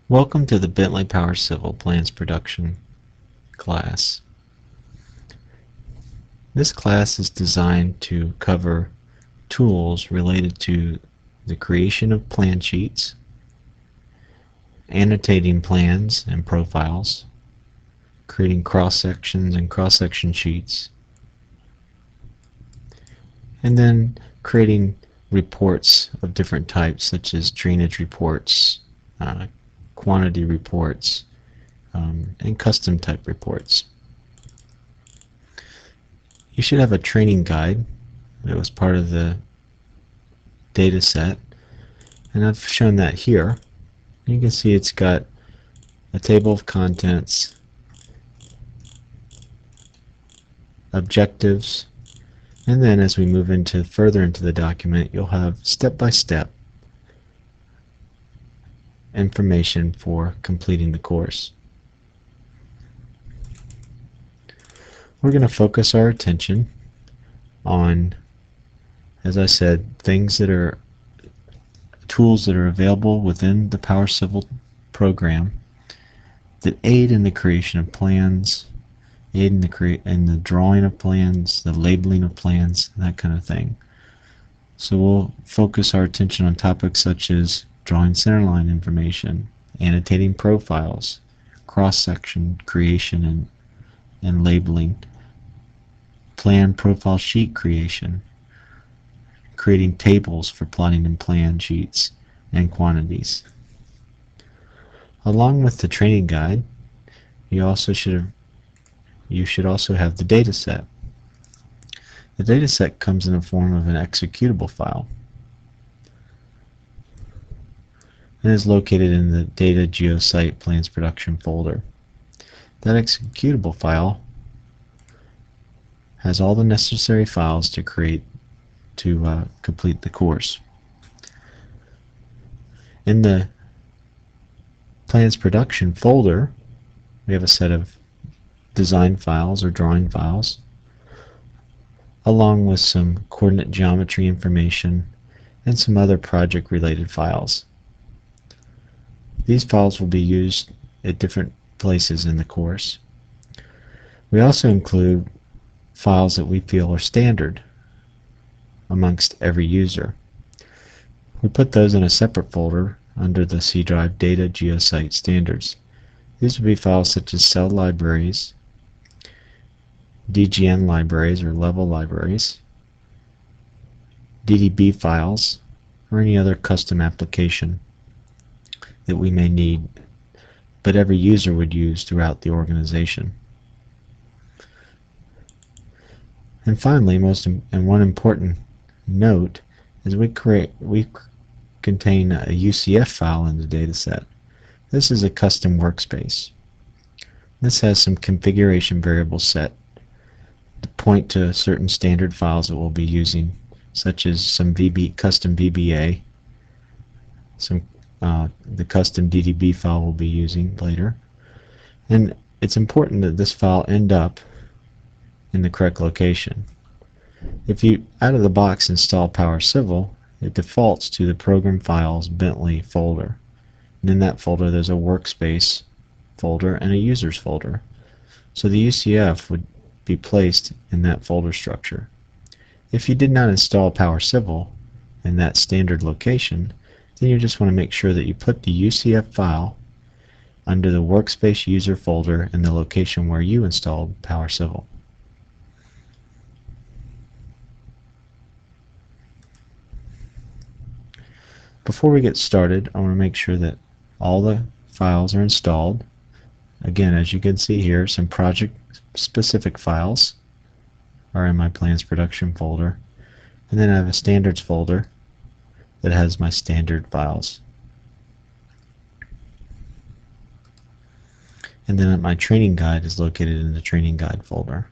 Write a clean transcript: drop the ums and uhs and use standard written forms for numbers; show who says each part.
Speaker 1: Welcome to the Bentley Power Civil Plans Production class. This class is designed to cover tools related to the creation of plan sheets, annotating plans and profiles, creating cross-sections and cross-section sheets, and then creating reports of different types such as drainage reports, quantity reports, and custom type reports. You should have a training guide that was part of the data set, and I've shown that here. You can see it's got a table of contents, objectives, and then as we move further into the document, you'll have step-by-step information for completing the course. We're going to focus our attention on, as I said, tools that are available within the Power Civil program that aid in the creation of plans, aid in the drawing of plans, the labeling of plans, that kind of thing. So we'll focus our attention on topics such as drawing centerline information, annotating profiles, cross-section creation and labeling, plan profile sheet creation, creating tables for plotting in plan sheets, and quantities. Along with the training guide, you should also have the data set. The data set comes in the form of an executable file and is located in the Data Geosite Plans Production folder. That executable file has all the necessary files to complete the course. In the Plans Production folder, we have a set of design files or drawing files, along with some coordinate geometry information and some other project-related files. These files will be used at different places in the course. We also include files that we feel are standard amongst every user. We put those in a separate folder under the C drive Data Geosite Standards. These will be files such as cell libraries, DGN libraries or level libraries, DDB files, or any other custom application that we may need, but every user would use throughout the organization. And finally, one important note is we contain a UCF file in the dataset. This is a custom workspace. This has some configuration variables set to point to certain standard files that we'll be using, such as some custom VBA, the custom DDB file we'll be using later. And it's important that this file end up in the correct location. If you out of the box install Power Civil, it defaults to the Program Files Bentley folder. And in that folder there's a Workspace folder and a Users folder. So the UCF would be placed in that folder structure. If you did not install Power Civil in that standard location, then you just want to make sure that you put the UCF file under the Workspace User folder in the location where you installed Power Civil. Before we get started, I want to make sure that all the files are installed. Again, as you can see here, some project-specific files are in my Plans Production folder, and then I have a Standards folder that has my standard files. And then my Training Guide is located in the Training Guide folder.